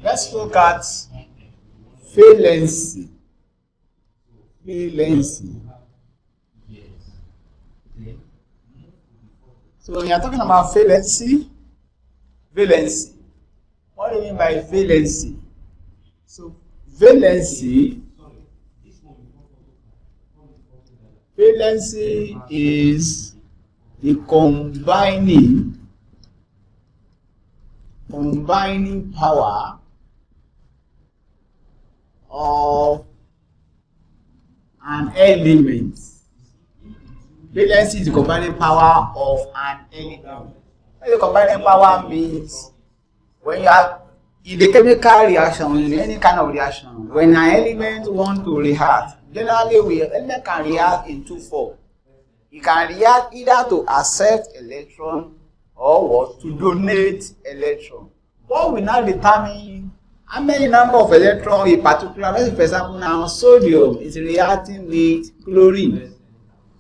Let's look at valency. Valency. So when you are talking about valency, what do you mean by valency? So valency is the combining power of an element. Valency is the combining power of an element. The combining power means when you are in the chemical reaction, in any kind of reaction, when an element wants to react, generally element can react in two forms. It can react either to accept electron or what? To donate electron. What will now determine how many number of electrons in particular, for example now sodium is reacting with chlorine.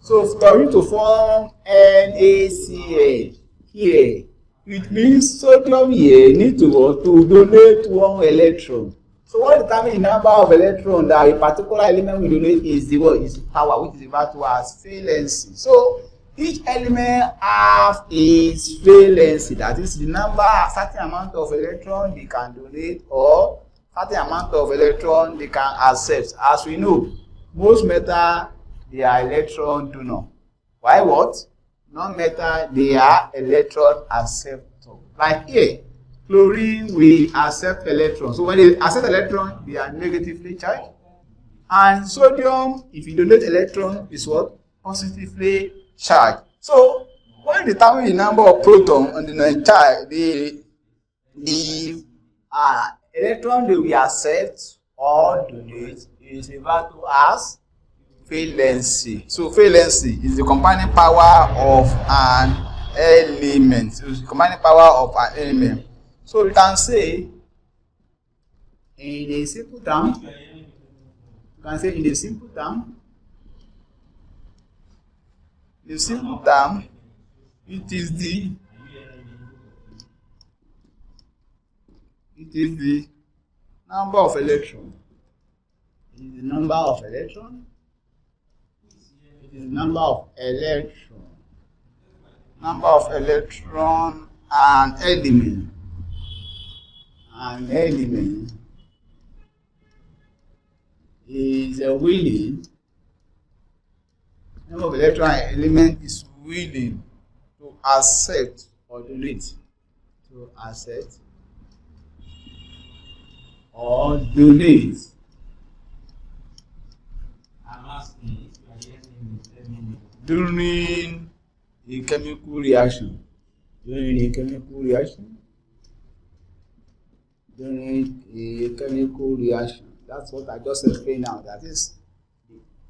So for you to form NaCl here, it means sodium here needs to donate one electron. So what determines the number of electrons that a particular element will donate is the what? Is the power, which is referred to as valency. So each element has its valency, that is the number, certain amount of electron they can donate or certain amount of electron they can accept. As we know, most metal they are electron donor. Why what? Non-metal they are electron acceptor. Like here, chlorine will accept electrons. So when they accept electron, they are negatively charged. And sodium, if you donate electron, is what? Positively charged. So when you determine the number of protons on the charge, the electron they will accept or donate is referred to as valency. So valency is the combining power of an element. So it's the combining power of an element. So you can say in a simple term, it is the number of electrons. It is the number of electrons. It is the number of electrons. Number of electron and element. An element is a willing. Number of electron element is willing to accept or donate. To accept or donate. During a chemical reaction. During a chemical reaction. That's what I just explained now. That is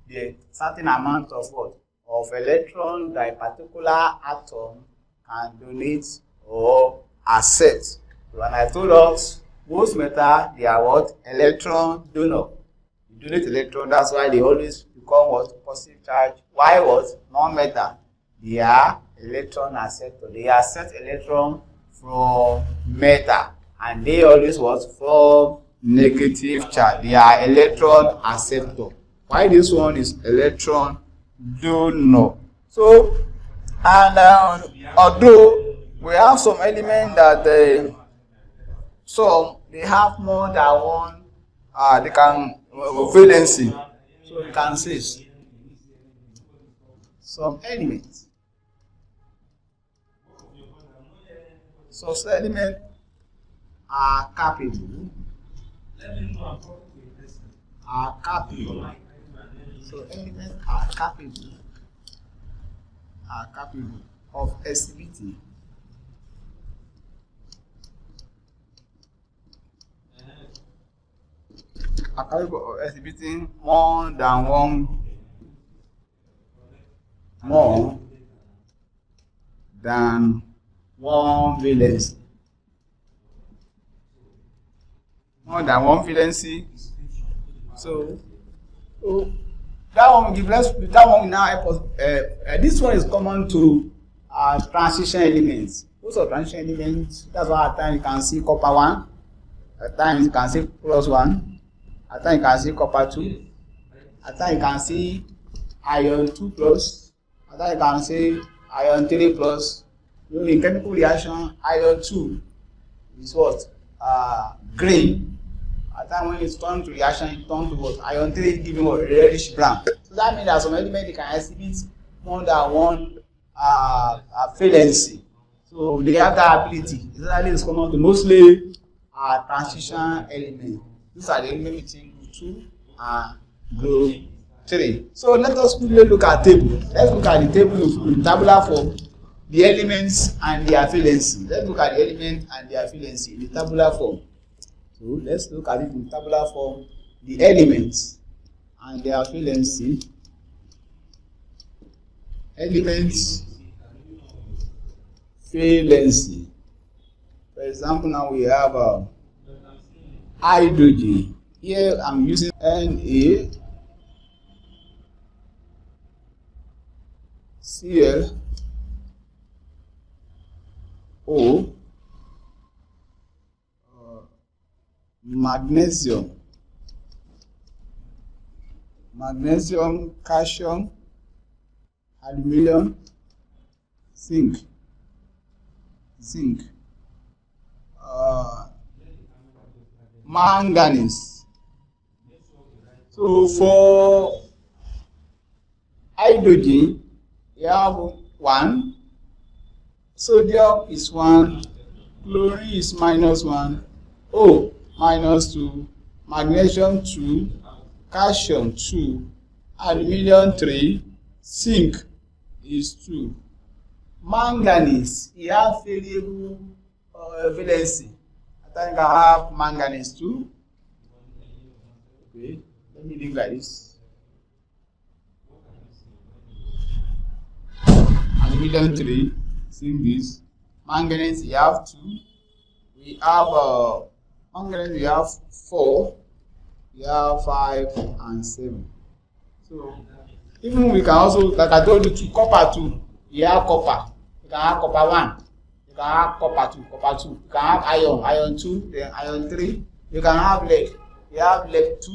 the certain amount of what? Of electron that a particular atom can donate or accept. So when I told us most metal they are what? Electron donor. You donate electron, that's why they always become what? Positive charge. Why what? Non-metal. They are electron acceptor. They accept electron from metal. And they always was from negative charge. They are electron acceptor. Why this one is electron donor. So, and although we have some element that they have more than one, they can valency. So you can say some elements. So some elements are capable. So elements are capable of exhibiting more than one valency. More than one valency. So that one will give less. That one will now help us. This one is common to transition elements. Those are transition elements. That's why at times you can see copper 1, At times you can see +1. At times you can see copper 2. At times you can see iron 2 plus. At times you can see iron 3 plus. You know, in chemical reaction, iron 2 is what? Green. At times when it's turned to reaction, it turns to what? Iron 3 giving what? Reddish brown. So that means that some elements can exhibit more than one valency. So they have that ability. Exactly, it's common to mostly transition elements. These are the elements between group 2 and group 3. So let us quickly look at table. Let's look at the table in tabular form, the elements and their valency. Let's look at the elements and their valency in the tabular form. So let's look at it in tabular form, the elements and their valency. Elements, valency. For example, now we have hydrogen. Here I'm using Na, Cl, O, magnesium, calcium, aluminum, zinc, manganese. So for hydrogen, you have 1, sodium is 1, chlorine is -1, O -2, magnesium 2, calcium 2, aluminum 3, zinc is 2. Manganese, you have variable valency. I think I have manganese 2. Okay, let me leave like this. Aluminum 3, zinc is. Manganese, you have 2. We have manganese, we have 4. We have 5 and 7. So even we can also, like I told you, to copper 2. You have copper. You can have copper 1. You can have copper 2. You can have iron 2, then iron 3. You can have lead. You have lead 2.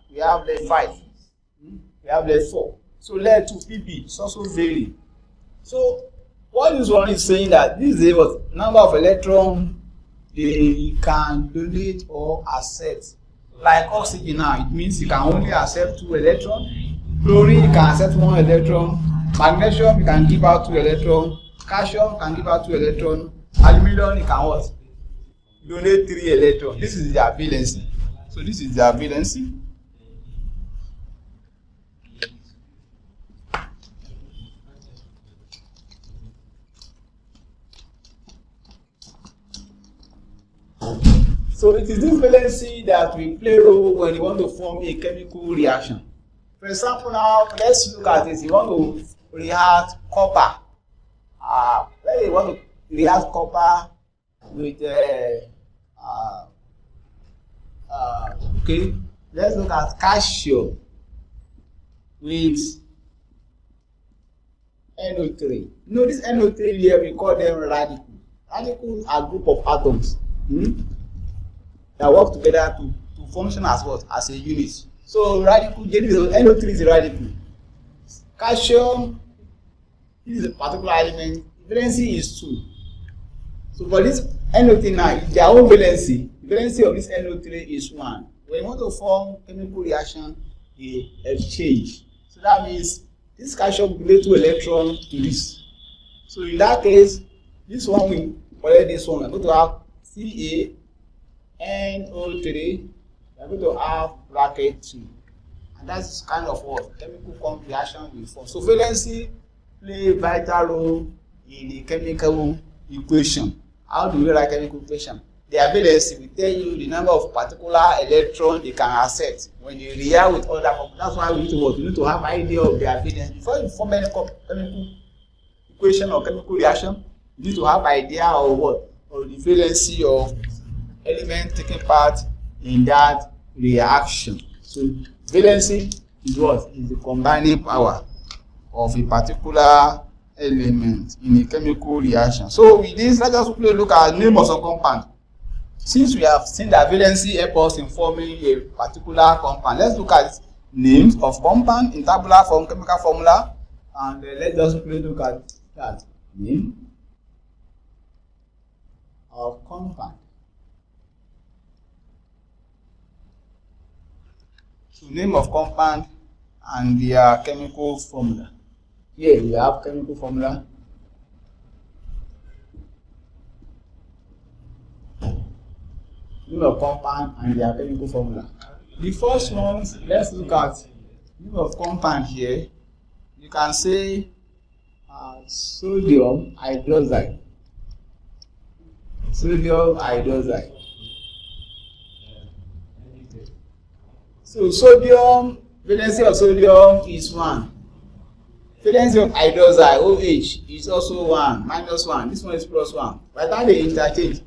You have lead 5. You have lead 4. So lead 2 Pp is also vary. So what this one is saying that this is the number of electrons they can donate or accept. Like oxygen now, it means you can only accept 2 electrons. Chlorine, you can accept 1 electron. Magnesium, you can give out 2 electrons. Calcium can give out 2 electrons. Aluminum, you can what? Donate 3 electrons. This is their valency. So this is their valency. So it is this valency that will play a role when you want to form a chemical reaction. For example, now let's look at this. You want to react copper. Let's say you want to react copper with okay. Let's look at calcium with NO3. You know this NO3 here, we call them radicals. Radicals are a group of atoms that work together to function as what? As a unit. So radical, NO3 is a radical. Calcium, this is a particular element. Valency is 2. So for this NO3 now, their own valency, the valency of this NO3 is 1. When you want to form chemical reaction, they exchange. So that means this calcium will donate 2 electrons to this. So in that case, this one will collect this one. I'm going to have CaNO3. We are going to have bracket 2. And that's kind of what chemical reaction will form. So valency play a vital role in the chemical equation. How do we write chemical equation? Their valency will tell you the number of particular electrons they can accept when they react with other compounds. That's why we need to what? We need to have idea of their valence. Before you form any chemical equation or chemical reaction, you need to have idea of what? Or the valency of element taking part in that reaction. So valency is what? Is the combining power of a particular element in a chemical reaction. So with this, let us quickly look at name of some compound. Since we have seen that valency helps us in forming a particular compound, let's look at names of compound in tabular form, chemical formula, and let's just look at that name of compound. So name of compound and their chemical formula. Here we have chemical formula. Name of compound and their chemical formula. The first one, let's look at name of compound here. You can say sodium hydroxide. Sodium hydroxide. So sodium, valency of sodium is 1. Valency of hydroxide, OH, is also 1, -1. This one is +1. By the time they interchange,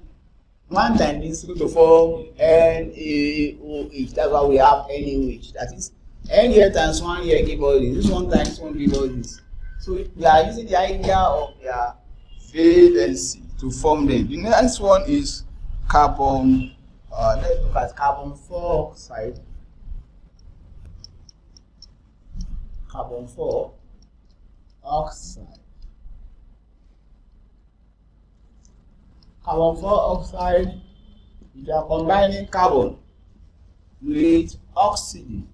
1 times this is going to form NaOH. That's why we have NaOH. That is, N here times 1 here give us this. This 1 times 1 give us this. So we are using the idea of their valency to form them. The next one is carbon. Let's look at carbon 4 oxide. Carbon 4 oxide. Carbon 4 oxide, you are combining carbon with oxygen.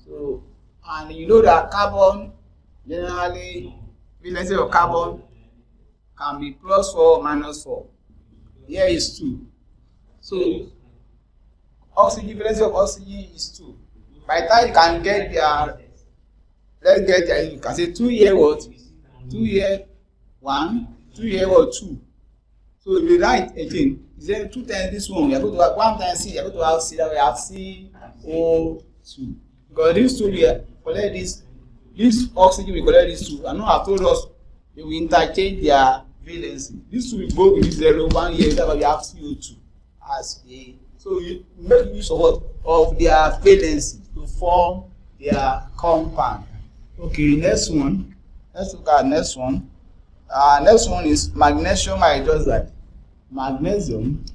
So, and you know that carbon, generally, valency of carbon can be +4 or -4. Here is 2. So, oxygen, valency of oxygen is 2. By the time you can get their, let's get there, you can say 2 here what? 2 here 1, 2 here what? 2. So if you write again, is there 2 times this one? We are going to have 1 times C, you are going to have C, that we have CO2. Because these two we collect this oxygen, we collect these two. And now I've told us they will interchange their valency. These two will go with 0, 1 here, that we have CO2 as a. So you make use of what? Of their valency to form their compound. Okay, next one. Let's look at next one. Next one is magnesium hydroxide. Magnesium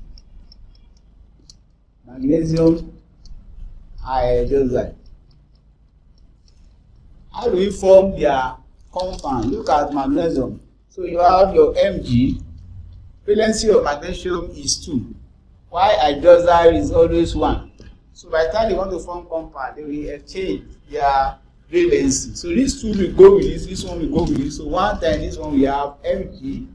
hydroxide. How do we form their compound? Look at magnesium. So you have your Mg. Valency of magnesium is 2. While hydroxide is always 1. So by the time they want to form compound, they will exchange their valency. So these two will go with this one will go with this. So 1 times this one we have Mg,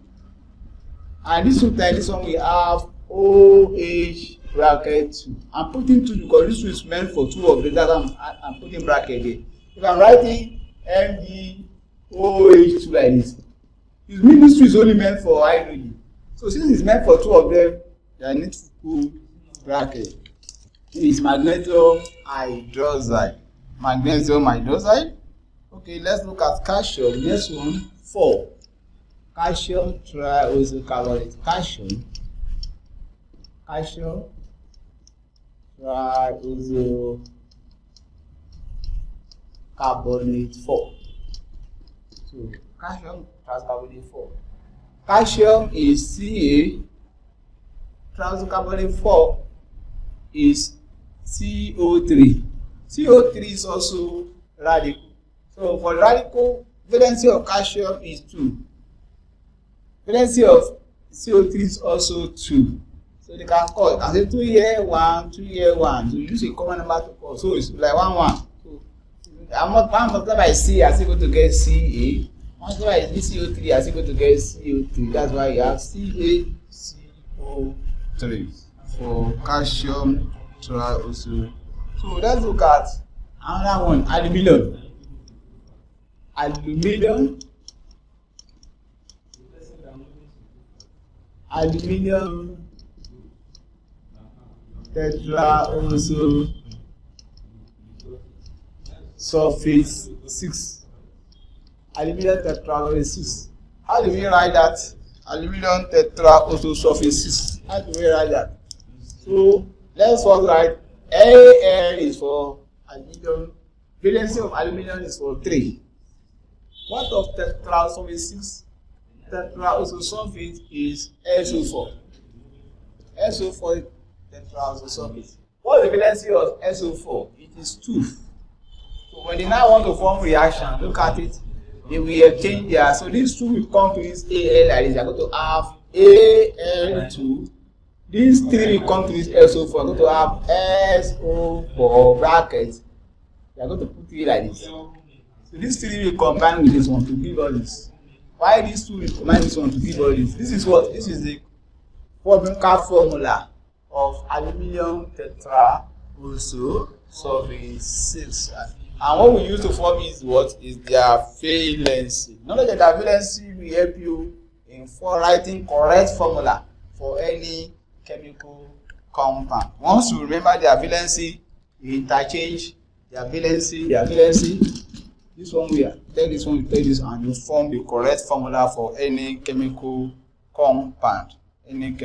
and this 2 times this one we have OH bracket 2. I'm putting 2 because this 2 is meant for 2 of the data. I'm putting bracket here. If I'm writing MgOH2 like this, it means this 2 is only meant for hydrogen. So since it's meant for 2 of them, I need to put bracket. It's magnesium hydroxide. Magnesium hydroxide. Okay, let's look at calcium. Next one, 4. Calcium triosocarbonate. Calcium triosocarbonate 4. So calcium triosocarbonate 4. Calcium is Ca. Triosocarbonate 4 is CO3. CO3 is also radical. So for radical, valency of calcium is 2. Valency of CO3 is also 2. So they can call, I say 2 here 1, 2 here 1. So you use a common number to call. So it's like 1, 1. So I'm not multiplied by C, I still go to get Ca. Once by CO3, I still go to get CO3. That's why you have CaCO3 for calcium triosocarbonate. So let's look at another one, aluminium. Aluminium tetraososulfate 6. Aluminium tetraososulfate 6. How do we write that? Aluminium tetraososulfate 6. How do we write that? So let's first write Al is for aluminium. Valency of aluminium is for 3. What of tetraososulfate 6? Tetraososulfate is SO4. SO4 tetraoxosulfate. What is the valency of SO4? It is 2. So when they now want to form reaction, look at it. They will exchange there. So these two will come to this Al like this. They are going to have Al2. These three will come to this SO4. They are going to have SO4 brackets. They are going to put it like this. So these three will combine with this one to give all this. Why these two will combine this one to give all this? This is what? This is the chemical formula of aluminium tetraoxosulfate 6. And what we use to form is what? Is their valency. Knowledge of their valency will help you in writing correct formula for any chemical compound. Once you remember their valency, you interchange their valency. This one we take this one, we take this, and you form the correct formula for any chemical compound.